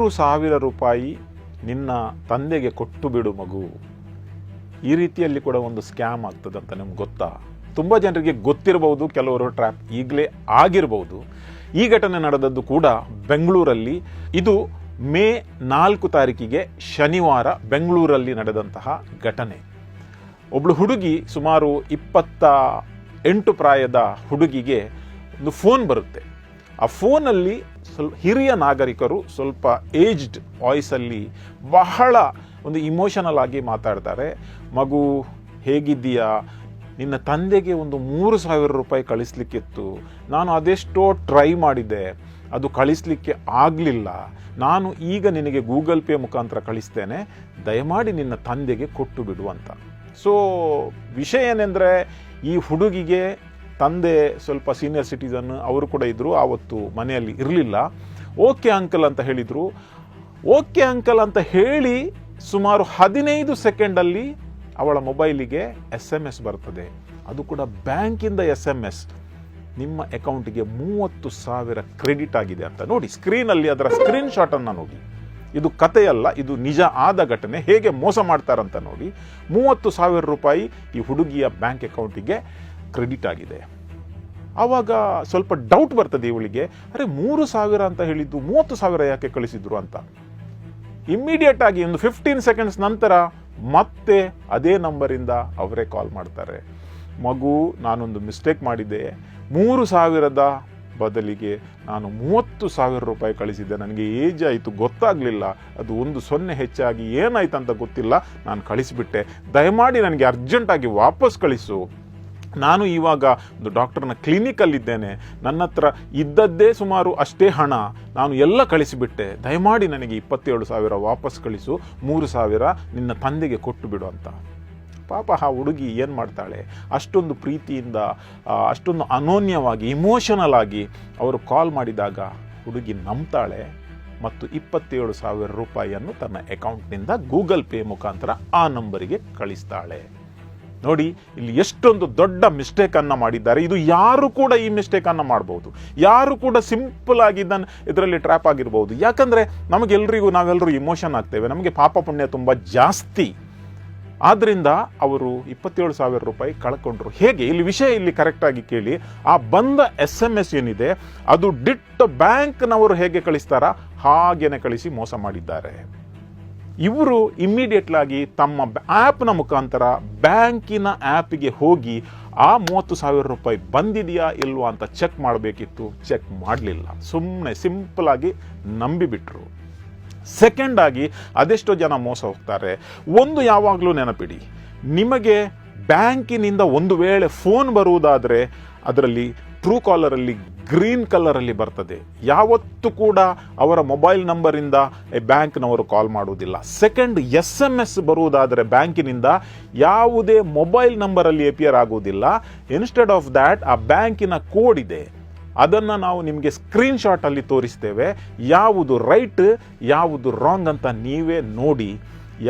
3,000 ರೂಪಾಯಿ ನಿನ್ನ ತಂದೆಗೆ ಕೊಟ್ಟು ಬಿಡು ಮಗು. ಈ ರೀತಿಯಲ್ಲಿ ಕೂಡ ಒಂದು ಸ್ಕ್ಯಾಮ್ ಆಗ್ತದೆ ಅಂತ ನಿಮ್ಗೆ ಗೊತ್ತಾ? ತುಂಬ ಜನರಿಗೆ ಗೊತ್ತಿರಬಹುದು, ಕೆಲವರು ಟ್ರ್ಯಾಪ್ ಈಗಲೇ ಆಗಿರಬಹುದು. ಈ ಘಟನೆ ನಡೆದದ್ದು ಕೂಡ ಬೆಂಗಳೂರಲ್ಲಿ. ಇದು ಮೇ 4 ತಾರೀಕಿಗೆ ಶನಿವಾರ ಬೆಂಗಳೂರಲ್ಲಿ ನಡೆದಂತಹ ಘಟನೆ. ಒಬ್ಳು ಹುಡುಗಿ, ಸುಮಾರು 28 ಪ್ರಾಯದ ಹುಡುಗಿಗೆ ಒಂದು ಫೋನ್ ಬರುತ್ತೆ. ಆ ಫೋನಲ್ಲಿ ಹಿರಿಯ ನಾಗರಿಕರು ಸ್ವಲ್ಪ ಏಜ್ಡ್ ವಾಯ್ಸಲ್ಲಿ ಬಹಳ ಒಂದು ಇಮೋಷನಲ್ ಆಗಿ ಮಾತಾಡ್ತಾರೆ. ಮಗು ಹೇಗಿದ್ದೀಯಾ, ನಿನ್ನ ತಂದೆಗೆ ಒಂದು 3,000 ರೂಪಾಯಿ ಕಳಿಸ್ಲಿಕ್ಕಿತ್ತು, ನಾನು ಅದೆಷ್ಟೋ ಟ್ರೈ ಮಾಡಿದೆ, ಅದು ಕಳಿಸ್ಲಿಕ್ಕೆ ಆಗಲಿಲ್ಲ, ನಾನು ಈಗ ನಿನಗೆ ಗೂಗಲ್ ಪೇ ಮುಖಾಂತರ ಕಳಿಸ್ತೇನೆ, ದಯಮಾಡಿ ನಿನ್ನ ತಂದೆಗೆ ಕೊಟ್ಟು ಬಿಡು ಅಂತ. ಸೊ ವಿಷಯ ಏನೆಂದರೆ, ಈ ಹುಡುಗಿಗೆ ತಂದೆ ಸ್ವಲ್ಪ ಸೀನಿಯರ್ ಸಿಟಿಸನ್, ಅವರು ಕೂಡ ಇದ್ದರು, ಆವತ್ತು ಮನೆಯಲ್ಲಿ ಇರಲಿಲ್ಲ. ಓಕೆ ಅಂಕಲ್ ಅಂತ ಹೇಳಿದರು. ಓಕೆ ಅಂಕಲ್ ಅಂತ ಹೇಳಿ ಸುಮಾರು 15 ಸೆಕೆಂಡಲ್ಲಿ ಅವಳ ಮೊಬೈಲಿಗೆ SMS ಬರ್ತದೆ. ಅದು ಕೂಡ ಬ್ಯಾಂಕಿಂದ SMS, ನಿಮ್ಮ ಅಕೌಂಟಿಗೆ 30,000 ಕ್ರೆಡಿಟ್ ಆಗಿದೆ ಅಂತ. ನೋಡಿ ಸ್ಕ್ರೀನಲ್ಲಿ ಅದರ ಸ್ಕ್ರೀನ್ ಶಾಟನ್ನು ನೋಡಿ. ಇದು ಕಥೆಯಲ್ಲ, ಇದು ನಿಜ ಆದ ಘಟನೆ. ಹೇಗೆ ಮೋಸ ಮಾಡ್ತಾರಂತ ನೋಡಿ. 30,000 ರೂಪಾಯಿ ಈ ಹುಡುಗಿಯ ಬ್ಯಾಂಕ್ ಅಕೌಂಟಿಗೆ ಕ್ರೆಡಿಟ್ ಆಗಿದೆ. ಆವಾಗ ಸ್ವಲ್ಪ ಡೌಟ್ ಬರ್ತದೆ ಇವಳಿಗೆ, ಅರೆ 3,000 ಅಂತ ಹೇಳಿದ್ದು 30,000 ಯಾಕೆ ಕಳಿಸಿದ್ರು ಅಂತ. ಇಮ್ಮಿಡಿಯೇಟ್ ಆಗಿ ಒಂದು 15 ಸೆಕೆಂಡ್ಸ್ ನಂತರ ಮತ್ತೆ ಅದೇ ನಂಬರಿಂದ ಅವರೇ ಕಾಲ್ ಮಾಡ್ತಾರೆ. ಮಗು, ನಾನೊಂದು ಮಿಸ್ಟೇಕ್ ಮಾಡಿದ್ದೆ, 3,000ದ ಬದಲಿಗೆ ನಾನು 30,000 ರೂಪಾಯಿ ಕಳಿಸಿದ್ದೆ, ನನಗೆ ಏಜ್ ಆಯಿತು ಗೊತ್ತಾಗಲಿಲ್ಲ, ಅದು 1 0 ಹೆಚ್ಚಾಗಿ ಏನಾಯ್ತು ಅಂತ ಗೊತ್ತಿಲ್ಲ, ನಾನು ಕಳಿಸಿಬಿಟ್ಟೆ, ದಯಮಾಡಿ ನನಗೆ ಅರ್ಜೆಂಟಾಗಿ ವಾಪಸ್ ಕಳಿಸು. ನಾನು ಇವಾಗ ಒಂದು ಡಾಕ್ಟರ್ನ ಕ್ಲಿನಿಕಲ್ಲಿದ್ದೇನೆ, ನನ್ನ ಹತ್ರ ಇದ್ದದ್ದೇ ಸುಮಾರು ಅಷ್ಟೇ ಹಣ, ನಾನು ಎಲ್ಲ ಕಳಿಸಿಬಿಟ್ಟೆ, ದಯಮಾಡಿ ನನಗೆ 27,000 ವಾಪಸ್ ಕಳಿಸು, 3,000 ನಿನ್ನ ತಂದೆಗೆ ಕೊಟ್ಟು ಬಿಡು ಅಂತ. ಪಾಪ ಆ ಹುಡುಗಿ ಏನು ಮಾಡ್ತಾಳೆ, ಅಷ್ಟೊಂದು ಪ್ರೀತಿಯಿಂದ, ಅಷ್ಟೊಂದು ಅನೋನ್ಯವಾಗಿ, ಇಮೋಷನಲ್ ಆಗಿ ಅವರು ಕಾಲ್ ಮಾಡಿದಾಗ ಹುಡುಗಿ ನಂಬ್ತಾಳೆ ಮತ್ತು 27,000 ರೂಪಾಯಿಯನ್ನು ತನ್ನ ಅಕೌಂಟ್ನಿಂದ ಗೂಗಲ್ ಪೇ ಮುಖಾಂತರ ಆ ನಂಬರಿಗೆ ಕಳಿಸ್ತಾಳೆ. ನೋಡಿ, ಇಲ್ಲಿ ಎಷ್ಟೊಂದು ದೊಡ್ಡ ಮಿಸ್ಟೇಕನ್ನು ಮಾಡಿದ್ದಾರೆ. ಇದು ಯಾರು ಕೂಡ ಈ ಮಿಸ್ಟೇಕನ್ನು ಮಾಡ್ಬೋದು, ಯಾರು ಕೂಡ ಸಿಂಪಲ್ ಆಗಿ ಇದರಲ್ಲಿ ಟ್ರ್ಯಾಪ್ ಆಗಿರ್ಬೋದು. ಯಾಕಂದರೆ ನಾವೆಲ್ಲರೂ ಇಮೋಷನ್ ಆಗ್ತೇವೆ, ನಮಗೆ ಪಾಪ ಪುಣ್ಯ ತುಂಬ ಜಾಸ್ತಿ. ಆದ್ದರಿಂದ ಅವರು 27,000 ರೂಪಾಯಿ ಕಳ್ಕೊಂಡ್ರು. ಹೇಗೆ, ಇಲ್ಲಿ ವಿಷಯ ಇಲ್ಲಿ ಕರೆಕ್ಟಾಗಿ ಕೇಳಿ. ಆ ಬಂದ SMS ಏನಿದೆ ಅದು ಡಿಟ್ ಬ್ಯಾಂಕ್ನವರು ಹೇಗೆ ಕಳಿಸ್ತಾರ ಹಾಗೇನೆ ಕಳಿಸಿ ಮೋಸ ಮಾಡಿದ್ದಾರೆ. ಇವರು ಇಮ್ಮಿಡಿಯೇಟ್ಲಾಗಿ ತಮ್ಮ ಆ್ಯಪ್ನ ಮುಖಾಂತರ ಬ್ಯಾಂಕಿನ ಆ್ಯಪಿಗೆ ಹೋಗಿ ಆ 30,000 ರೂಪಾಯಿ ಬಂದಿದೆಯಾ ಇಲ್ವಾ ಅಂತ ಚೆಕ್ ಮಾಡಬೇಕಿತ್ತು. ಚೆಕ್ ಮಾಡಲಿಲ್ಲ, ಸುಮ್ಮನೆ ಸಿಂಪಲ್ ಆಗಿ ನಂಬಿಬಿಟ್ರು. ಸೆಕೆಂಡ್ ಆಗಿ ಅದೆಷ್ಟೋ ಜನ ಮೋಸ ಹೋಗ್ತಾರೆ. ಒಂದು ಯಾವಾಗಲೂ ನೆನಪಿಡಿ, ನಿಮಗೆ ಬ್ಯಾಂಕಿನಿಂದ ಒಂದು ವೇಳೆ ಫೋನ್ ಬರುವುದಾದರೆ ಅದರಲ್ಲಿ ಟ್ರೂ ಕಾಲರಲ್ಲಿ ಗ್ರೀನ್ ಕಲರಲ್ಲಿ ಬರ್ತದೆ. ಯಾವತ್ತೂ ಕೂಡ ಅವರ ಮೊಬೈಲ್ ನಂಬರಿಂದ ಬ್ಯಾಂಕ್ನವರು ಕಾಲ್ ಮಾಡುವುದಿಲ್ಲ. ಸೆಕೆಂಡ್, SMS ಬರುವುದಾದರೆ ಬ್ಯಾಂಕಿನಿಂದ ಯಾವುದೇ ಮೊಬೈಲ್ ನಂಬರಲ್ಲಿ ಅಪಿಯರ್ ಆಗುವುದಿಲ್ಲ. ಇನ್ಸ್ಟೆಡ್ ಆಫ್ ದ್ಯಾಟ್ ಆ ಬ್ಯಾಂಕಿನ ಕೋಡ್ ಇದೆ, ಅದನ್ನು ನಾವು ನಿಮಗೆ ಸ್ಕ್ರೀನ್ ಶಾಟಲ್ಲಿ ತೋರಿಸ್ತೇವೆ. ಯಾವುದು ರೈಟ್ ಯಾವುದು ರಾಂಗ್ ಅಂತ ನೀವೇ ನೋಡಿ.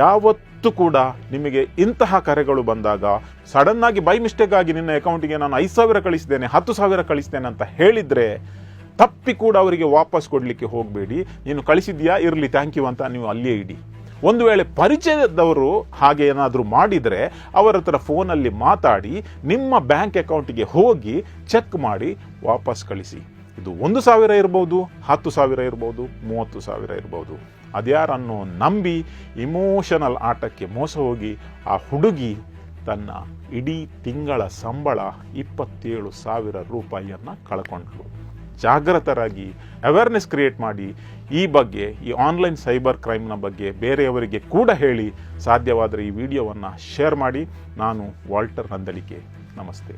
ಯಾವತ್ತೂ ಕೂಡ ನಿಮಗೆ ಇಂತಹ ಕರೆಗಳು ಬಂದಾಗ ಸಡನ್ನಾಗಿ ಬೈ ಮಿಸ್ಟೇಕ್ ಆಗಿ ನಿನ್ನ ಅಕೌಂಟಿಗೆ ನಾನು 5,000 ಕಳಿಸಿದ್ದೇನೆ, 10,000 ಕಳಿಸ್ತೇನೆ ಅಂತ ಹೇಳಿದರೆ ತಪ್ಪಿ ಕೂಡ ಅವರಿಗೆ ವಾಪಸ್ ಕೊಡಲಿಕ್ಕೆ ಹೋಗಬೇಡಿ. ನೀನು ಕಳಿಸಿದ್ಯಾ, ಇರಲಿ, ಥ್ಯಾಂಕ್ ಯು ಅಂತ ನೀವು ಅಲ್ಲಿಯೇ ಇಡಿ. ಒಂದು ವೇಳೆ ಪರಿಚಯದವರು ಹಾಗೆ ಏನಾದರೂ ಮಾಡಿದರೆ ಅವರ ಹತ್ರ ಫೋನಲ್ಲಿ ಮಾತಾಡಿ ನಿಮ್ಮ ಬ್ಯಾಂಕ್ ಅಕೌಂಟಿಗೆ ಹೋಗಿ ಚೆಕ್ ಮಾಡಿ ವಾಪಸ್ ಕಳಿಸಿ. ಇದು 1,000 ಇರ್ಬೋದು, 10,000 ಇರ್ಬೋದು, 30,000 ಇರ್ಬೋದು. ಅದ್ಯಾರನ್ನು ನಂಬಿ ಇಮೋಷನಲ್ ಆಟಕ್ಕೆ ಮೋಸ ಹೋಗಿ ಆ ಹುಡುಗಿ ತನ್ನ ಇಡೀ ತಿಂಗಳ ಸಂಬಳ 27,000 ರೂಪಾಯಿಯನ್ನು ಕಳ್ಕೊಂಡ್ಳು. ಜಾಗೃತರಾಗಿ ಅವೇರ್ನೆಸ್ ಕ್ರಿಯೇಟ್ ಮಾಡಿ ಈ ಬಗ್ಗೆ, ಈ ಆನ್ಲೈನ್ ಸೈಬರ್ ಕ್ರೈಮ್ನ ಬಗ್ಗೆ ಬೇರೆಯವರಿಗೆ ಕೂಡ ಹೇಳಿ. ಸಾಧ್ಯವಾದರೆ ಈ ವಿಡಿಯೋವನ್ನು ಶೇರ್ ಮಾಡಿ. ನಾನು ವಾಲ್ಟರ್ ನಂದಳಿಕೆ. ನಮಸ್ತೆ.